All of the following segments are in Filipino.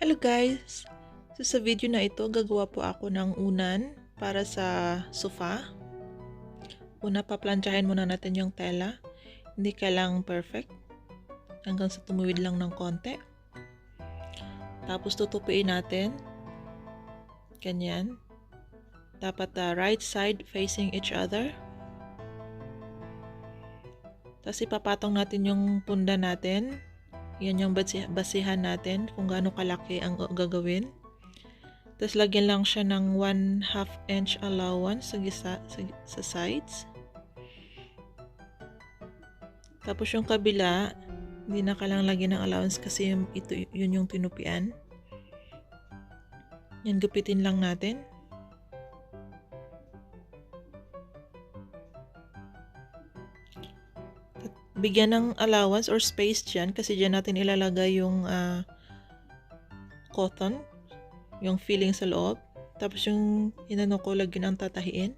Hello guys! So sa video na ito, gagawa po ako ng unan para sa sofa. Una, paplantsahin muna natin yung tela. Hindi kailangang perfect. Hanggang sa tumuwid lang ng konti. Tapos tutupiin natin. Ganyan. Dapat right side facing each other. Tapos ipapatong natin yung punda natin. Yan yung basihan natin kung gaano kalaki ang gagawin. Tapos lagyan lang siya ng 1/2 inch allowance sa sides. Tapos yung kabila, hindi na kailangan lagyan ng allowance kasi yun yung tinupian. Yan, gupitin lang natin. Bigyan ng allowance or space dyan kasi dyan natin ilalagay yung cotton, yung filling sa loob. Tapos yung inano ko, lagyan ang tatahiin.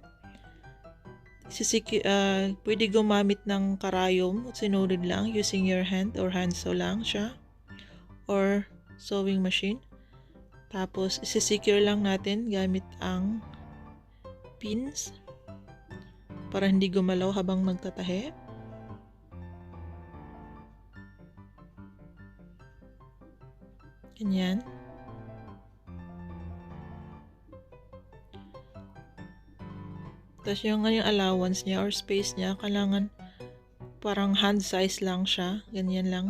Pwede gumamit ng karayom, sinulid lang using your hand or hand sew lang siya or sewing machine. Tapos isi-secure lang natin gamit ang pins para hindi gumalaw habang magtatahi. Ganyan. Tapos yung allowance niya or space niya, kailangan parang hand size lang siya. Ganyan lang.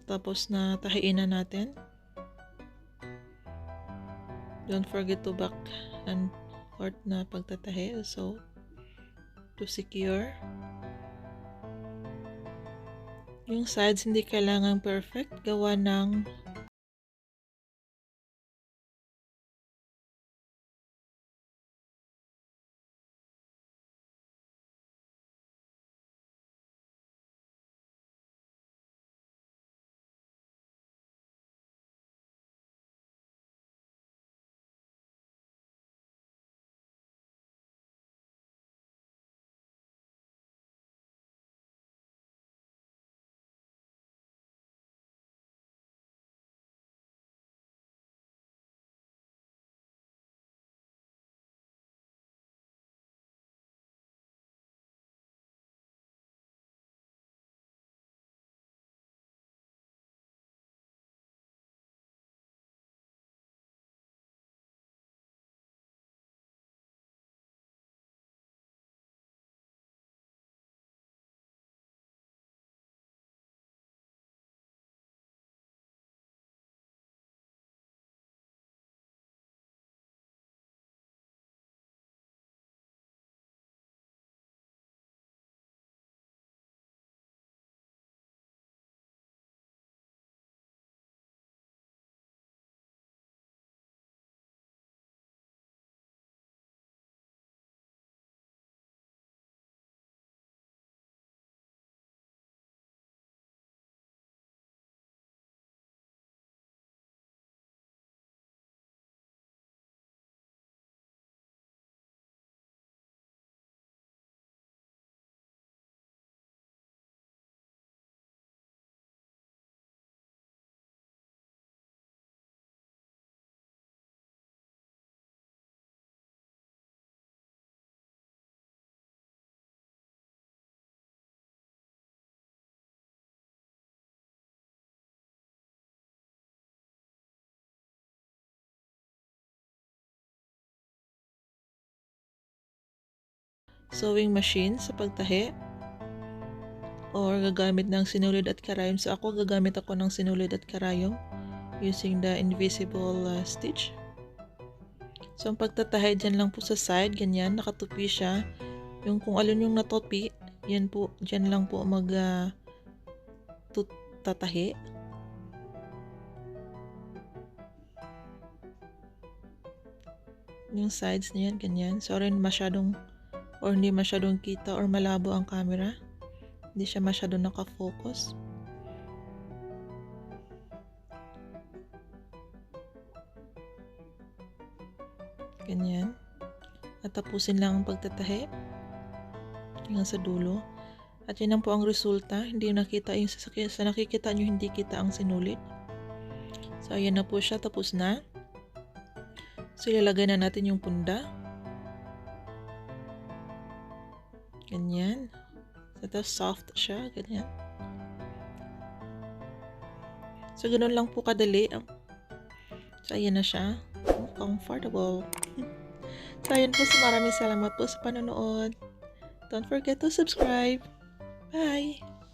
Tapos na tahiin na natin. Don't forget to back and forth na pagtatahi. So, to secure. Yung sides hindi kailangan perfect. Gawa ng sewing machine sa pagtahi or gagamit ng sinulid at karayom. So ako gagamit ako ng sinulid at karayom using the invisible stitch. So ang pagtatahi dyan lang po sa side, ganyan, nakatupi siya. Yung kung alin yung natupi, yan po, dyan lang po tatahi. Yung sides niyan, ganyan. Sorry masyadong or hindi masyadong kita or malabo ang camera. Hindi siya masyadong nakafocus. Ganyan. At tapusin lang ang pagtatahi hanggang sa dulo. At yan lang po ang resulta. Hindi nakita yung sa nakikita nyo, hindi kita ang sinulit. So, ayan na po siya. Tapos na. So, ilalagay na natin yung punda. Ganyan. So, ito soft siya. Ganyan. So, ganun lang po kadali. So, ayan na siya. Comfortable. So, ayan po. So, maraming salamat po sa panonood. Don't forget to subscribe. Bye!